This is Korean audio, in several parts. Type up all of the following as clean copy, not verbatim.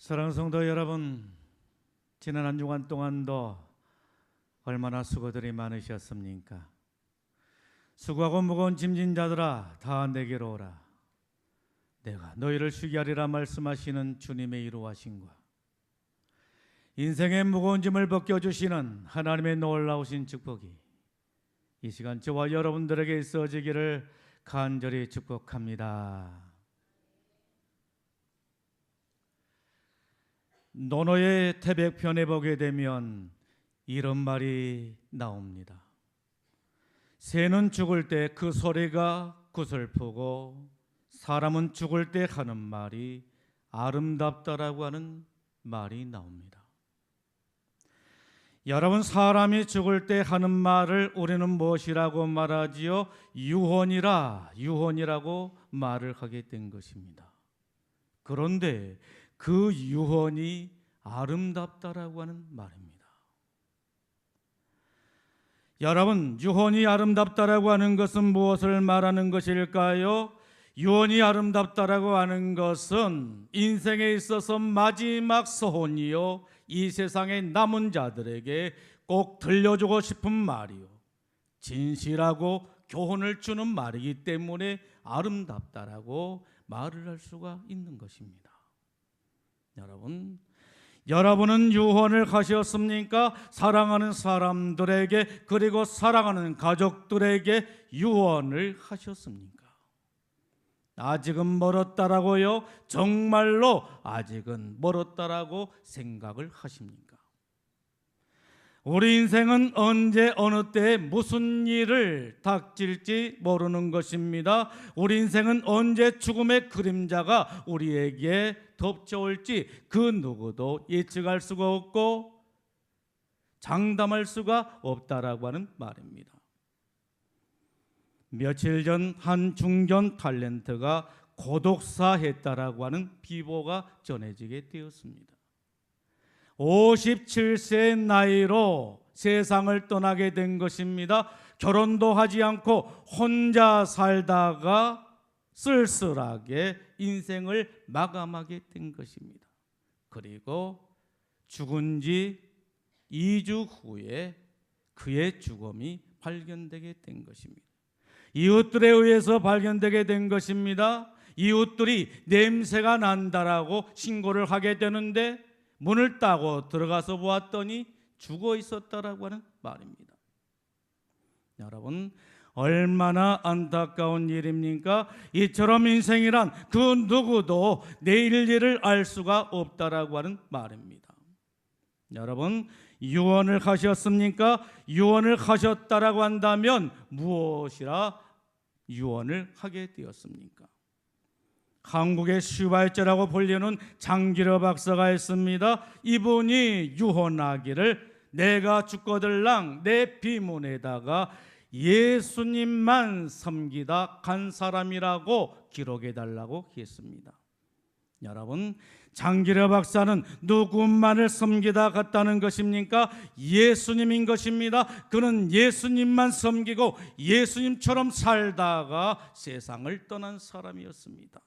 사랑하는 성도 여러분, 지난 한 주간 동안도 얼마나 수고들이 많으셨습니까? 수고하고 무거운 짐진 자들아 다 내게로 오라. 내가 너희를 쉬게 하리라 말씀하시는 주님의 이루하심과 인생의 무거운 짐을 벗겨주시는 하나님의 놀라우신 축복이 이 시간 저와 여러분들에게 있어지기를 간절히 축복합니다. 노노의 태백편에 보게 되면 이런 말이 나옵니다. 새는 죽을 때 그 소리가 구슬프고 사람은 죽을 때 하는 말이 아름답다라고 하는 말이 나옵니다. 여러분, 사람이 죽을 때 하는 말을 우리는 무엇이라고 말하지요? 유언이라고 말을 하게 된 것입니다. 그런데 그 유언이 아름답다라고 하는 말입니다. 여러분, 유언이 아름답다라고 하는 것은 무엇을 말하는 것일까요? 유언이 아름답다라고 하는 것은 인생에 있어서 마지막 소원이요, 이 세상에 남은 자들에게 꼭 들려주고 싶은 말이요, 진실하고 교훈을 주는 말이기 때문에 아름답다라고 말을 할 수가 있는 것입니다. 여러분은 유언을 하셨습니까? 사랑하는 사람들에게, 그리고 사랑하는 가족들에게 유언을 하셨습니까? 아직은 멀었다라고요? 정말로 아직은 멀었다라고 생각을 하십니까? 우리 인생은 언제 어느 때에 무슨 일을 닥칠지 모르는 것입니다. 우리 인생은 언제 죽음의 그림자가 우리에게 덮쳐올지 그 누구도 예측할 수가 없고 장담할 수가 없다라고 하는 말입니다. 며칠 전 한 중견 탤런트가 고독사했다라고 하는 비보가 전해지게 되었습니다. 57세의 나이로 세상을 떠나게 된 것입니다. 결혼도 하지 않고 혼자 살다가 쓸쓸하게 인생을 마감하게 된 것입니다. 그리고 죽은 지 2주 후에 그의 죽음이 발견되게 된 것입니다. 이웃들에 의해서 발견되게 된 것입니다. 이웃들이 냄새가 난다라고 신고를 하게 되는데 문을 따고 들어가서 보았더니 죽어 있었다라고 하는 말입니다. 여러분, 얼마나 안타까운 일입니까? 이처럼 인생이란 그 누구도 내일 일을 알 수가 없다라고 하는 말입니다. 여러분, 유언을 하셨습니까? 유언을 하셨다라고 한다면 무엇이라 유언을 하게 되었습니까? 한국의 슈발츠라고 불리는 장기려 박사가 있습니다. 이분이 유언하기를 내가 죽거들랑 내 비문에다가 예수님만 섬기다 간 사람이라고 기록해달라고 했습니다. 여러분, 장기려 박사는 누구만을 섬기다 갔다는 것입니까? 예수님인 것입니다. 그는 예수님만 섬기고 예수님처럼 살다가 세상을 떠난 사람이었습니다.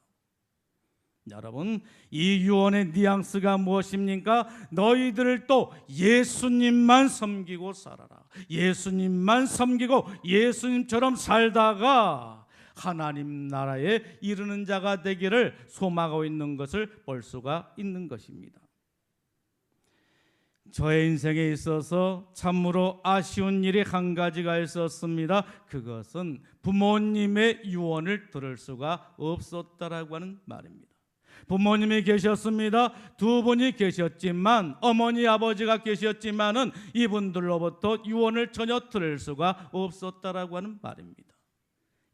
여러분, 이 유언의 뉘앙스가 무엇입니까? 너희들 또 예수님만 섬기고 살아라. 예수님만 섬기고 예수님처럼 살다가 하나님 나라에 이르는 자가 되기를 소망하고 있는 것을 볼 수가 있는 것입니다. 저의 인생에 있어서 참으로 아쉬운 일이 한 가지가 있었습니다. 그것은 부모님의 유언을 들을 수가 없었다라고 하는 말입니다. 부모님이 계셨습니다. 두 분이 계셨지만, 어머니 아버지가 계셨지만은 이분들로부터 유언을 전혀 들을 수가 없었다라고 하는 말입니다.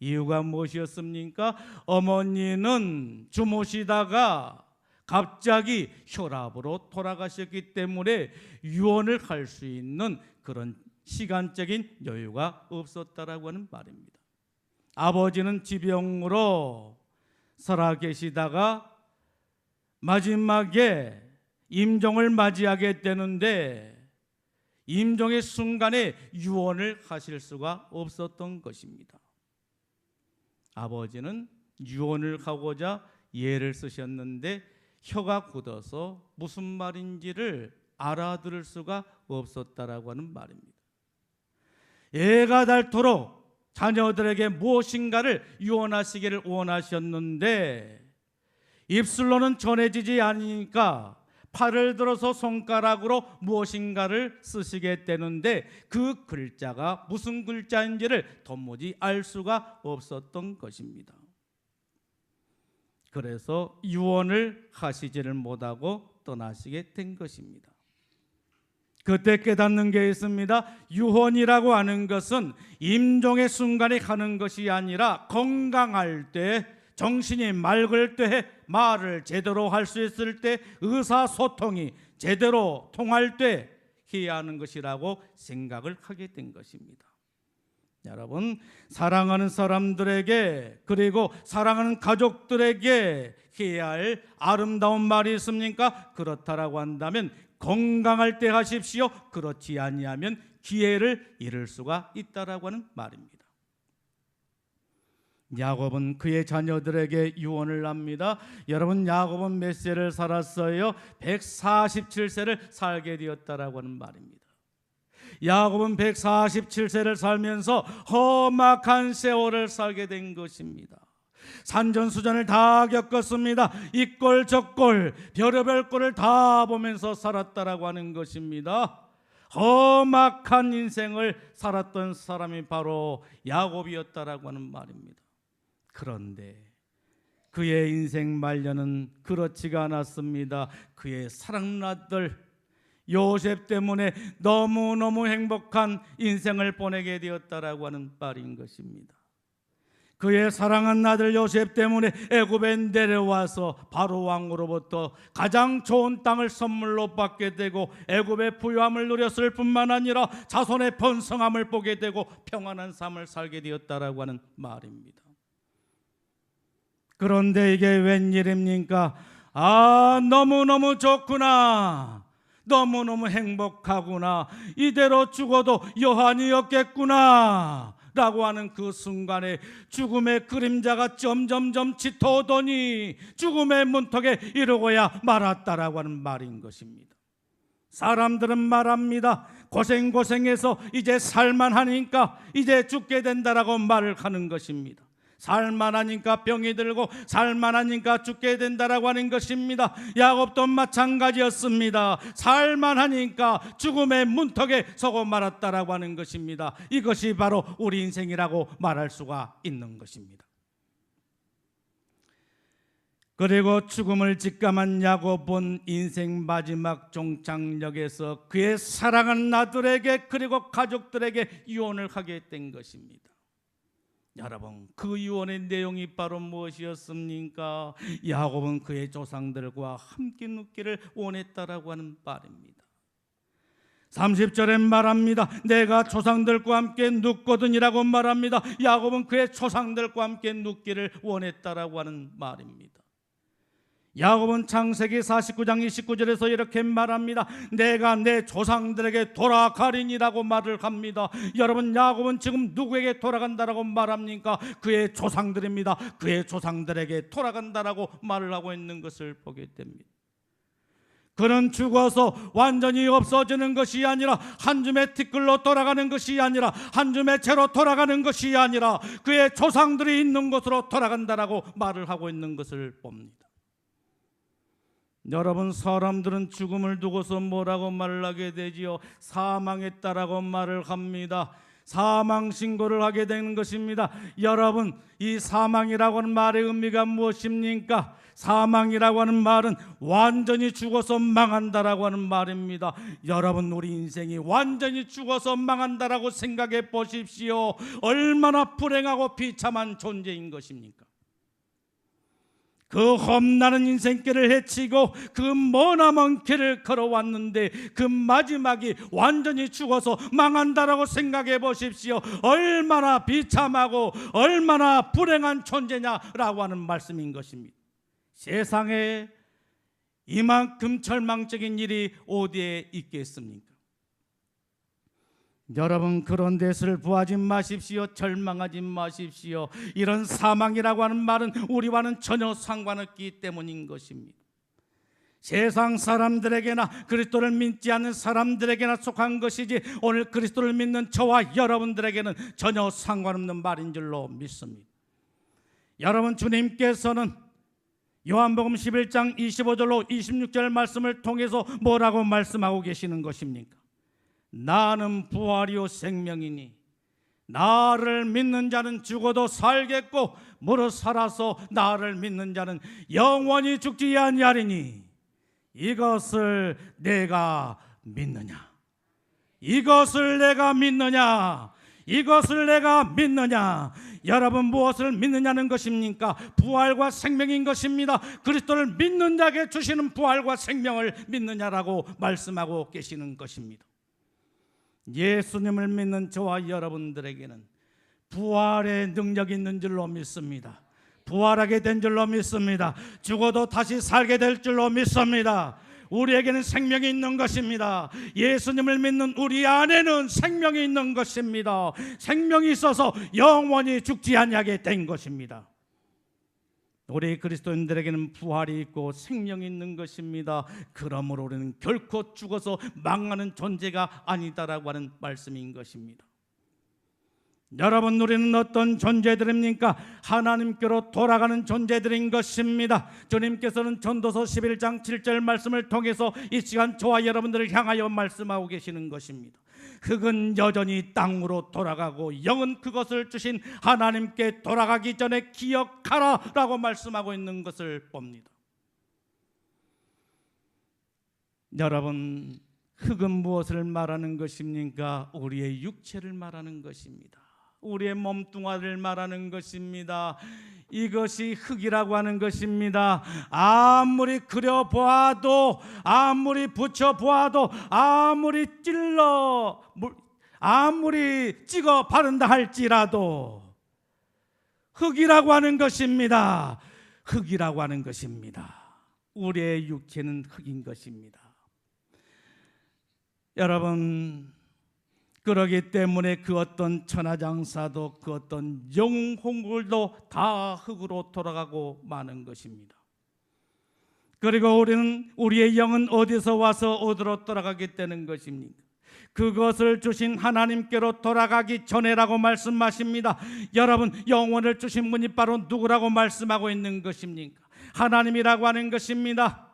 이유가 무엇이었습니까? 어머니는 주무시다가 갑자기 혈압으로 돌아가셨기 때문에 유언을 할 수 있는 그런 시간적인 여유가 없었다라고 하는 말입니다. 아버지는 지병으로 살아계시다가 마지막에 임종을 맞이하게 되는데 임종의 순간에 유언을 하실 수가 없었던 것입니다. 아버지는 유언을 하고자 예를 쓰셨는데 혀가 굳어서 무슨 말인지를 알아들을 수가 없었다라고 하는 말입니다. 애가 닳도록 자녀들에게 무엇인가를 유언하시기를 원하셨는데 입술로는 전해지지 않으니까 팔을 들어서 손가락으로 무엇인가를 쓰시게 되는데 그 글자가 무슨 글자인지를 도무지 알 수가 없었던 것입니다. 그래서 유언을 하시지를 못하고 떠나시게 된 것입니다. 그때 깨닫는 게 있습니다. 유언이라고 하는 것은 임종의 순간에 하는 것이 아니라 건강할 때, 정신이 맑을 때, 말을 제대로 할 수 있을 때, 의사소통이 제대로 통할 때 해야 하는 것이라고 생각을 하게 된 것입니다. 여러분, 사랑하는 사람들에게 그리고 사랑하는 가족들에게 해야 할 아름다운 말이 있습니까? 그렇다라고 한다면 건강할 때 하십시오. 그렇지 아니하면 기회를 잃을 수가 있다라고 하는 말입니다. 야곱은 그의 자녀들에게 유언을 합니다. 여러분, 야곱은 몇 세를 살았어요? 147세를 살게 되었다라고 하는 말입니다. 야곱은 147세를 살면서 험악한 세월을 살게 된 것입니다. 산전수전을 다 겪었습니다. 이 꼴 저 꼴 별의별 꼴을 다 보면서 살았다라고 하는 것입니다. 험악한 인생을 살았던 사람이 바로 야곱이었다라고 하는 말입니다. 그런데 그의 인생 말년은 그렇지가 않았습니다. 그의 사랑하는 아들 요셉 때문에 너무너무 행복한 인생을 보내게 되었다라고 하는 말인 것입니다. 그의 사랑하는 아들 요셉 때문에 애굽에 내려와서 바로 왕으로부터 가장 좋은 땅을 선물로 받게 되고 애굽의 부유함을 누렸을 뿐만 아니라 자손의 번성함을 보게 되고 평안한 삶을 살게 되었다라고 하는 말입니다. 그런데 이게 웬일입니까? 너무너무 좋구나, 너무너무 행복하구나, 이대로 죽어도 여한이 없겠구나 라고 하는 그 순간에 죽음의 그림자가 점점점 짙어오더니 죽음의 문턱에 이르고야 말았다라고 하는 말인 것입니다. 사람들은 말합니다. 고생해서 이제 살만하니까 이제 죽게 된다라고 말을 하는 것입니다. 살만하니까 병이 들고 살만하니까 죽게 된다라고 하는 것입니다. 야곱도 마찬가지였습니다. 살만하니까 죽음의 문턱에 서고 말았다라고 하는 것입니다. 이것이 바로 우리 인생이라고 말할 수가 있는 것입니다. 그리고 죽음을 직감한 야곱은 인생 마지막 종착역에서 그의 사랑하는 아들에게 그리고 가족들에게 유언을 하게 된 것입니다. 여러분, 그 유언의 내용이 바로 무엇이었습니까? 야곱은 그의 조상들과 함께 눕기를 원했다라고 하는 말입니다. 30절에 말합니다. 내가 조상들과 함께 눕거든이라고 말합니다. 야곱은 그의 조상들과 함께 눕기를 원했다라고 하는 말입니다. 야곱은 창세기 49장 29절에서 이렇게 말합니다. 내가 내 조상들에게 돌아가리니라고 말을 합니다. 여러분, 야곱은 지금 누구에게 돌아간다라고 말합니까? 그의 조상들입니다. 그의 조상들에게 돌아간다라고 말을 하고 있는 것을 보게 됩니다. 그는 죽어서 완전히 없어지는 것이 아니라 한 줌의 티끌로 돌아가는 것이 아니라 한 줌의 채로 돌아가는 것이 아니라 그의 조상들이 있는 곳으로 돌아간다라고 말을 하고 있는 것을 봅니다. 여러분, 사람들은 죽음을 두고서 뭐라고 말을 하게 되지요? 사망했다라고 말을 합니다. 사망 신고를 하게 되는 것입니다. 여러분, 이 사망이라고 하는 말의 의미가 무엇입니까? 사망이라고 하는 말은 완전히 죽어서 망한다라고 하는 말입니다. 여러분, 우리 인생이 완전히 죽어서 망한다라고 생각해 보십시오. 얼마나 불행하고 비참한 존재인 것입니까? 그 험난한 인생길을 헤치고 그 머나먼 길을 걸어왔는데 그 마지막이 완전히 죽어서 망한다라고 생각해 보십시오. 얼마나 비참하고 얼마나 불행한 존재냐라고 하는 말씀인 것입니다. 세상에 이만큼 절망적인 일이 어디에 있겠습니까? 여러분, 그런 데서를 구하지 마십시오. 절망하지 마십시오. 이런 사망이라고 하는 말은 우리와는 전혀 상관없기 때문인 것입니다. 세상 사람들에게나 그리스도를 믿지 않는 사람들에게나 속한 것이지 오늘 그리스도를 믿는 저와 여러분들에게는 전혀 상관없는 말인 줄로 믿습니다. 여러분, 주님께서는 요한복음 11장 25절로 26절 말씀을 통해서 뭐라고 말씀하고 계시는 것입니까? 나는 부활이요 생명이니 나를 믿는 자는 죽어도 살겠고 무릇 살아서 나를 믿는 자는 영원히 죽지 아니하리니 이것을 내가 믿느냐? 이것을 내가 믿느냐? 이것을 내가 믿느냐? 여러분, 무엇을 믿느냐는 것입니까? 부활과 생명인 것입니다. 그리스도를 믿는 자에게 주시는 부활과 생명을 믿느냐라고 말씀하고 계시는 것입니다. 예수님을 믿는 저와 여러분들에게는 부활의 능력이 있는 줄로 믿습니다. 부활하게 된 줄로 믿습니다. 죽어도 다시 살게 될 줄로 믿습니다. 우리에게는 생명이 있는 것입니다. 예수님을 믿는 우리 안에는 생명이 있는 것입니다. 생명이 있어서 영원히 죽지 아니하게 된 것입니다. 우리 그리스도인들에게는 부활이 있고 생명이 있는 것입니다. 그러므로 우리는 결코 죽어서 망하는 존재가 아니다라고 하는 말씀인 것입니다. 여러분, 우리는 어떤 존재들입니까? 하나님께로 돌아가는 존재들인 것입니다. 주님께서는 전도서 11장 7절 말씀을 통해서 이 시간 저와 여러분들을 향하여 말씀하고 계시는 것입니다. 흙은 여전히 땅으로 돌아가고 영은 그것을 주신 하나님께 돌아가기 전에 기억하라 라고 말씀하고 있는 것을 봅니다. 여러분, 흙은 무엇을 말하는 것입니까? 우리의 육체를 말하는 것입니다. 우리의 몸뚱아리를 말하는 것입니다. 이것이 흙이라고 하는 것입니다. 아무리 그려보아도, 아무리 붙여보아도, 아무리 찍어 바른다 할지라도 흙이라고 하는 것입니다. 흙이라고 하는 것입니다. 우리의 육체는 흙인 것입니다. 여러분, 그러기 때문에 그 어떤 천하장사도 그 어떤 영웅들도 다 흙으로 돌아가고 마는 것입니다. 그리고 우리의 영은 어디서 와서 어디로 돌아가게 되는 것입니까? 그것을 주신 하나님께로 돌아가기 전에라고 말씀하십니다. 여러분, 영원을 주신 분이 바로 누구라고 말씀하고 있는 것입니까? 하나님이라고 하는 것입니다.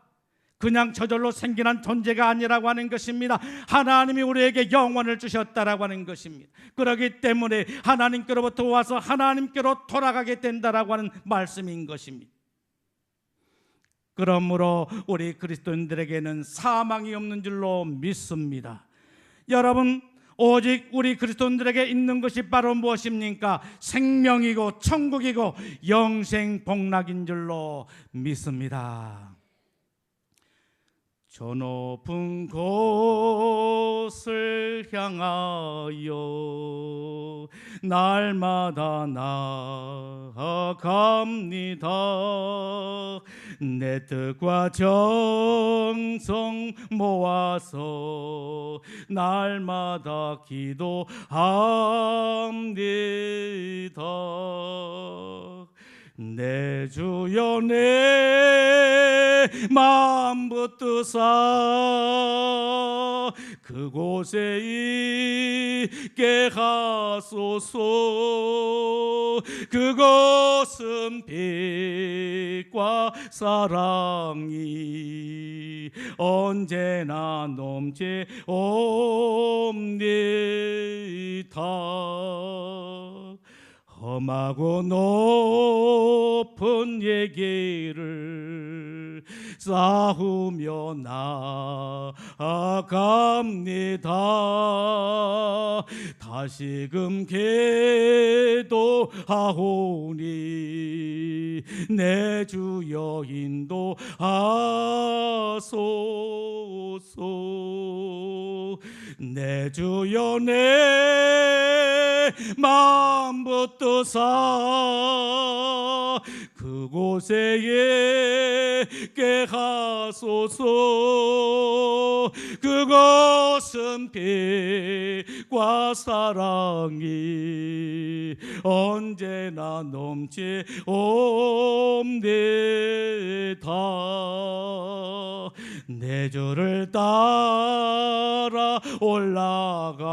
그냥 저절로 생겨난 존재가 아니라고 하는 것입니다. 하나님이 우리에게 영원을 주셨다라고 하는 것입니다. 그렇기 때문에 하나님께로부터 와서 하나님께로 돌아가게 된다라고 하는 말씀인 것입니다. 그러므로 우리 그리스도인들에게는 사망이 없는 줄로 믿습니다. 여러분, 오직 우리 그리스도인들에게 있는 것이 바로 무엇입니까? 생명이고 천국이고 영생 복락인 줄로 믿습니다. 저 높은 곳을 향하여 날마다 나아갑니다. 내 뜻과 정성 모아서 날마다 기도합니다. 내 주여, 내 마음 붙드사 그곳에 있게 하소서. 그곳은 빛과 사랑이 언제나 넘쳐옵니다. 험하고 높은 얘기를 쌓으며 나아갑니다. 다시금 기도하오니 내 주여 인도하소서. 내 주여, 내 마음 붙드사 그곳에 있게 하소서. 그것은 빛과 사랑이 언제나 넘치옵니다. 내 주를 따라 올라가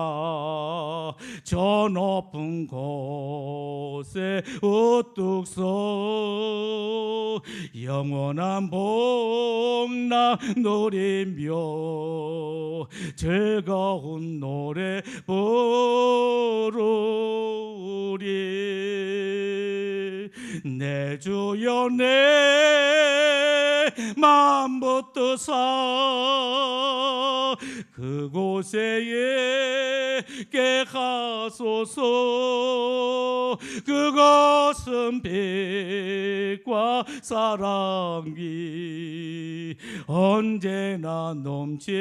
저 높은 곳에 우뚝 서 영원한 복락 누리며 즐거운 노래 부르리. 내 주여 내 마음 붙드사 그곳에 있게 하소서. 그것은 빛과 사랑이 언제나 넘치옵니다.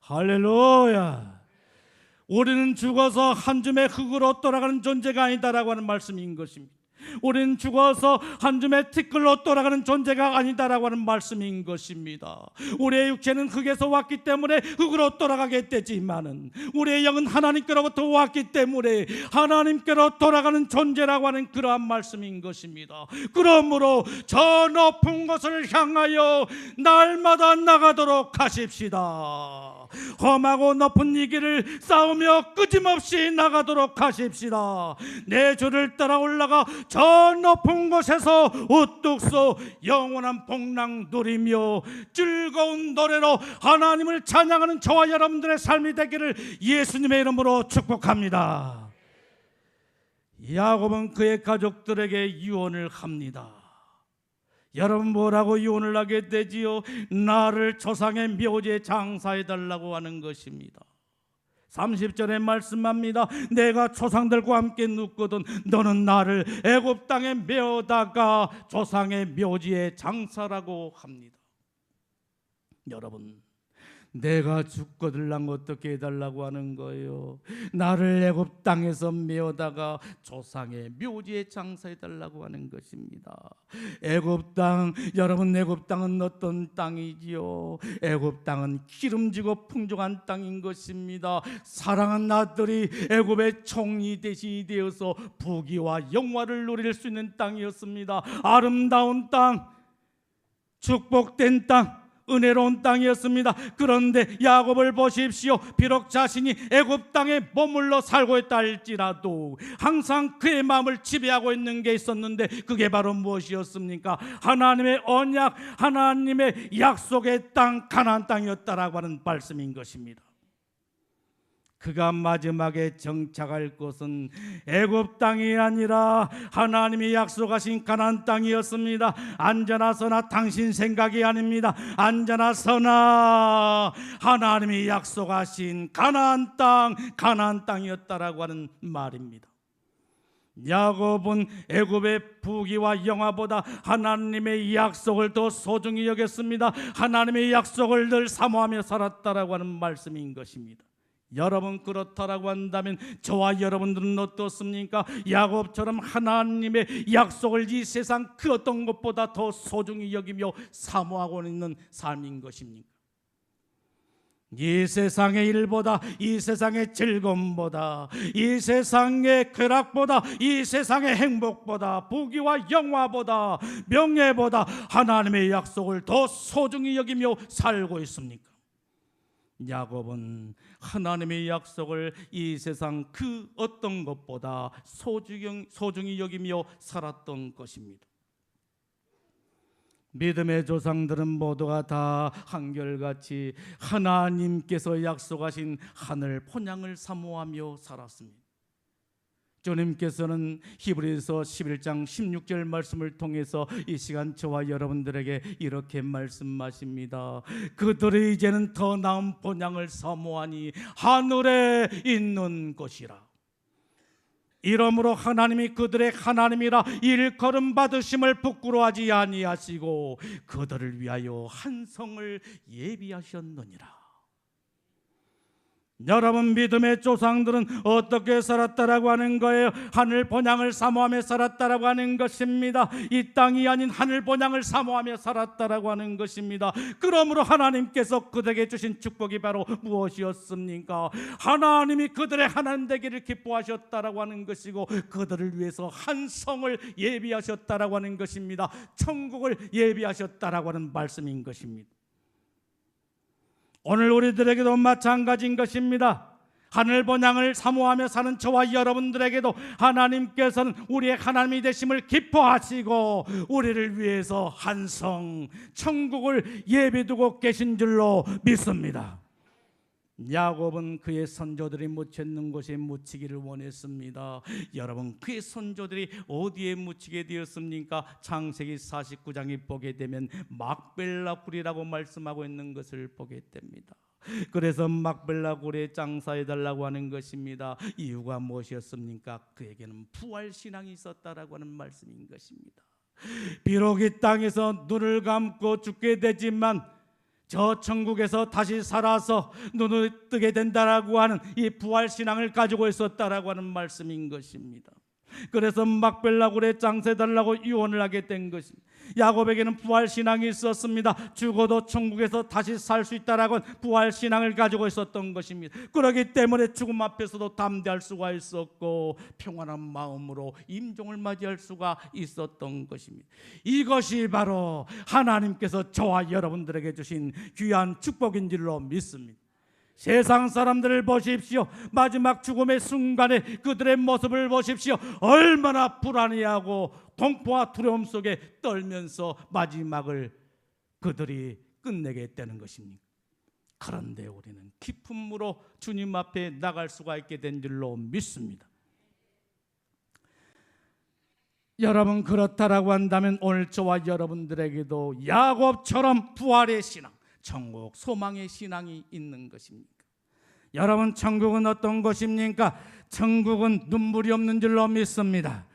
할렐루야. 우리는 죽어서 한 줌의 흙으로 돌아가는 존재가 아니다라고 하는 말씀인 것입니다. 우리는 죽어서 한 줌의 티끌로 돌아가는 존재가 아니다라고 하는 말씀인 것입니다. 우리의 육체는 흙에서 왔기 때문에 흙으로 돌아가게 되지만은 우리의 영은 하나님께로부터 왔기 때문에 하나님께로 돌아가는 존재라고 하는 그러한 말씀인 것입니다. 그러므로 저 높은 곳을 향하여 날마다 나가도록 하십시다. 험하고 높은 이 길을 싸우며 끊임없이 나가도록 하십시다. 내 주를 따라 올라가 저 높은 곳에서 우뚝 서 영원한 복락 누리며 즐거운 노래로 하나님을 찬양하는 저와 여러분들의 삶이 되기를 예수님의 이름으로 축복합니다. 야곱은 그의 가족들에게 유언을 합니다. 여러분 뭐라고 유언을 하게 되지요? 나를 조상의 묘지에 장사해달라고 하는 것입니다. 30절에 말씀합니다. 내가 조상들과 함께 눕거든 너는 나를 애굽 땅에 메어다가 조상의 묘지에 장사라고 합니다. 여러분, 내가 죽거들랑 어떻게 해달라고 하는 거예요? 나를 애굽 땅에서 메어다가 조상의 묘지에 장사해달라고 하는 것입니다. 애굽 땅, 여러분 애굽 땅은 어떤 땅이지요? 애굽 땅은 기름지고 풍족한 땅인 것입니다. 사랑하는 아들이 애굽의 총리 대신이 되어서 부귀와 영화를 누릴 수 있는 땅이었습니다. 아름다운 땅, 축복된 땅, 은혜로운 땅이었습니다. 그런데 야곱을 보십시오. 비록 자신이 애굽 땅에 머물러 살고 있다 할지라도 항상 그의 마음을 지배하고 있는 게 있었는데 그게 바로 무엇이었습니까? 하나님의 언약, 하나님의 약속의 땅 가나안 땅이었다라고 하는 말씀인 것입니다. 그가 마지막에 정착할 곳은 애굽 땅이 아니라 하나님이 약속하신 가나안 땅이었습니다. 앉아나 서나 당신 생각이 아닙니다. 앉아나 서나 하나님이 약속하신 가나안 땅이었다라고 하는 말입니다. 야곱은 애굽의 부귀와 영화보다 하나님의 약속을 더 소중히 여겼습니다. 하나님의 약속을 늘 사모하며 살았다라고 하는 말씀인 것입니다. 여러분 그렇다라고 한다면 저와 여러분들은 어떻습니까? 야곱처럼 하나님의 약속을 이 세상 그 어떤 것보다 더 소중히 여기며 사모하고 있는 삶인 것입니까? 이 세상의 일보다, 이 세상의 즐거움보다, 이 세상의 쾌락보다, 이 세상의 행복보다, 부귀와 영화보다, 명예보다 하나님의 약속을 더 소중히 여기며 살고 있습니까? 야곱은 하나님의 약속을 이 세상 그 어떤 것보다 소중히 여기며 살았던 것입니다. 믿음의 조상들은 모두가 다 한결같이 하나님께서 약속하신 하늘 본향을 사모하며 살았습니다. 주님께서는 히브리서 11장 16절 말씀을 통해서 이 시간 저와 여러분들에게 이렇게 말씀하십니다. 그들이 이제는 더 나은 본향을 사모하니 하늘에 있는 것이라. 이러므로 하나님이 그들의 하나님이라 일컬음 받으심을 부끄러워하지 아니하시고 그들을 위하여 한 성을 예비하셨느니라. 여러분 믿음의 조상들은 어떻게 살았다라고 하는 거예요? 하늘 본향을 사모하며 살았다라고 하는 것입니다. 이 땅이 아닌 하늘 본향을 사모하며 살았다라고 하는 것입니다. 그러므로 하나님께서 그들에게 주신 축복이 바로 무엇이었습니까? 하나님이 그들의 하나님 되기를 기뻐하셨다라고 하는 것이고, 그들을 위해서 한 성을 예비하셨다라고 하는 것입니다. 천국을 예비하셨다라고 하는 말씀인 것입니다. 오늘 우리들에게도 마찬가지인 것입니다. 하늘 본향을 사모하며 사는 저와 여러분들에게도 하나님께서는 우리의 하나님이 되심을 기뻐하시고 우리를 위해서 한 성 천국을 예비두고 계신 줄로 믿습니다. 야곱은 그의 선조들이 묻혔는 곳에 묻히기를 원했습니다. 여러분, 그의 선조들이 어디에 묻히게 되었습니까? 창세기 49장에 보게 되면 막벨라 굴이라고 말씀하고 있는 것을 보게 됩니다. 그래서 막벨라 굴에 장사해달라고 하는 것입니다. 이유가 무엇이었습니까? 그에게는 부활신앙이 있었다라고 하는 말씀인 것입니다. 비록 이 땅에서 눈을 감고 죽게 되지만 저 천국에서 다시 살아서 눈을 뜨게 된다라고 하는 이 부활신앙을 가지고 있었다라고 하는 말씀인 것입니다. 그래서 막벨라 굴에 장사해달라고 유언을 하게 된 것입니다. 야곱에게는 부활신앙이 있었습니다. 죽어도 천국에서 다시 살 수 있다라고 부활신앙을 가지고 있었던 것입니다. 그렇기 때문에 죽음 앞에서도 담대할 수가 있었고 평안한 마음으로 임종을 맞이할 수가 있었던 것입니다. 이것이 바로 하나님께서 저와 여러분들에게 주신 귀한 축복인 줄로 믿습니다. 세상 사람들을 보십시오. 마지막 죽음의 순간에 그들의 모습을 보십시오. 얼마나 불안해하고 공포와 두려움 속에 떨면서 마지막을 그들이 끝내게 되는 것입니다. 그런데 우리는 기쁨으로 주님 앞에 나갈 수가 있게 된 줄로 믿습니다. 여러분, 그렇다라고 한다면 오늘 저와 여러분들에게도 야곱처럼 부활의 신앙, 천국 소망의 신앙이 있는 것입니까? 여러분, 천국은 어떤 것입니까? 천국은 눈물이 없는 줄로 믿습니다.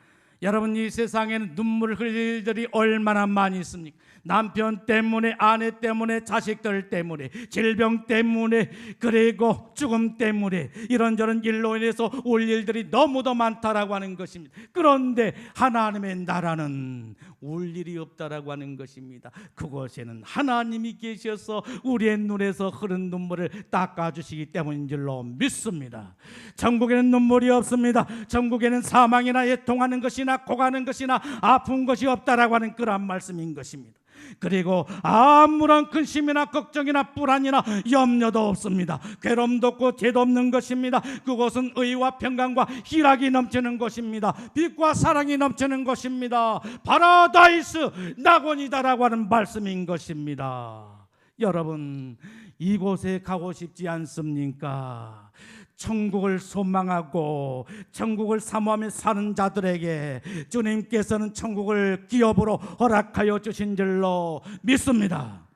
여러분, 이 세상에는 눈물 흘릴 일들이 얼마나 많이 있습니까? 남편 때문에, 아내 때문에, 자식들 때문에, 질병 때문에, 그리고 죽음 때문에 이런저런 일로 인해서 올 일들이 너무도 많다라고 하는 것입니다. 그런데 하나님의 나라는 울 일이 없다라고 하는 것입니다. 그곳에는 하나님이 계셔서 우리의 눈에서 흐른 눈물을 닦아주시기 때문인 줄로 믿습니다. 천국에는 눈물이 없습니다. 천국에는 사망이나 애통하는 것이나 고가는 것이나 아픈 것이 없다라고 하는 그런 말씀인 것입니다. 그리고 아무런 근심이나 걱정이나 불안이나 염려도 없습니다. 괴로움도 없고 죄도 없는 것입니다. 그곳은 의와 평강과 희락이 넘치는 것입니다. 빛과 사랑이 넘치는 것입니다. 파라다이스 낙원이다라고 하는 말씀인 것입니다. 여러분, 이곳에 가고 싶지 않습니까? 천국을 소망하고 천국을 사모하며 사는 자들에게 주님께서는 천국을 기업으로 허락하여 주신 줄로 믿습니다.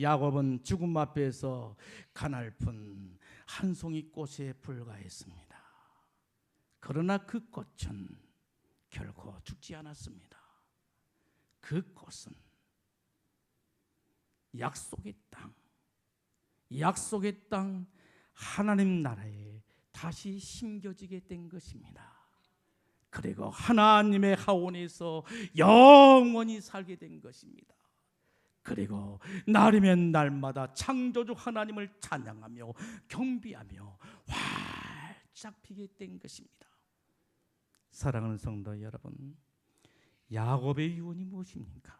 야곱은 죽음 앞에서 가냘픈 한 송이 꽃에 불과했습니다. 그러나 그 꽃은 결코 죽지 않았습니다. 그 꽃은 약속의 땅, 약속의 땅 하나님 나라에 다시 심겨지게 된 것입니다. 그리고 하나님의 하원에서 영원히 살게 된 것입니다. 그리고 날이면 날마다 창조주 하나님을 찬양하며 경비하며 활짝 피게 된 것입니다. 사랑하는 성도 여러분, 야곱의 유언이 무엇입니까?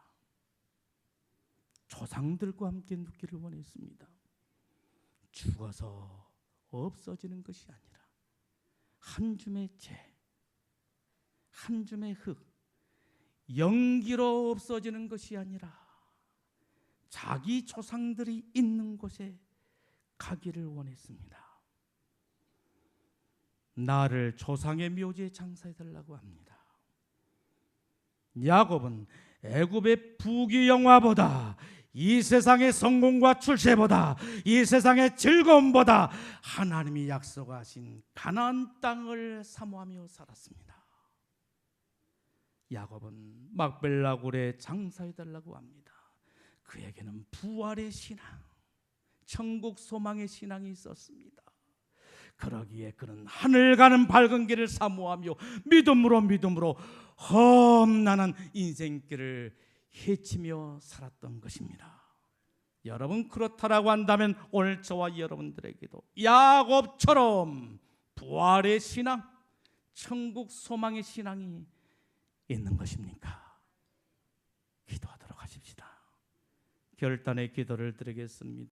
조상들과 함께 눕기를 원했습니다. 죽어서 없어지는 것이 아니라 한 줌의 재, 한 줌의 흙, 연기로 없어지는 것이 아니라 자기 조상들이 있는 곳에 가기를 원했습니다. 나를 조상의 묘지에 장사해달라고 합니다. 야곱은 애굽의 부귀영화보다, 이 세상의 성공과 출세보다, 이 세상의 즐거움보다 하나님이 약속하신 가나안 땅을 사모하며 살았습니다. 야곱은 막벨라 굴에 장사해달라고 합니다. 그에게는 부활의 신앙, 천국 소망의 신앙이 있었습니다. 그러기에 그는 하늘 가는 밝은 길을 사모하며 믿음으로 험난한 인생길을 헤치며 살았던 것입니다. 여러분 그렇다라고 한다면 오늘 저와 여러분들에게도 야곱처럼 부활의 신앙, 천국 소망의 신앙이 있는 것입니까? 기도하도록 하십시다. 결단의 기도를 드리겠습니다.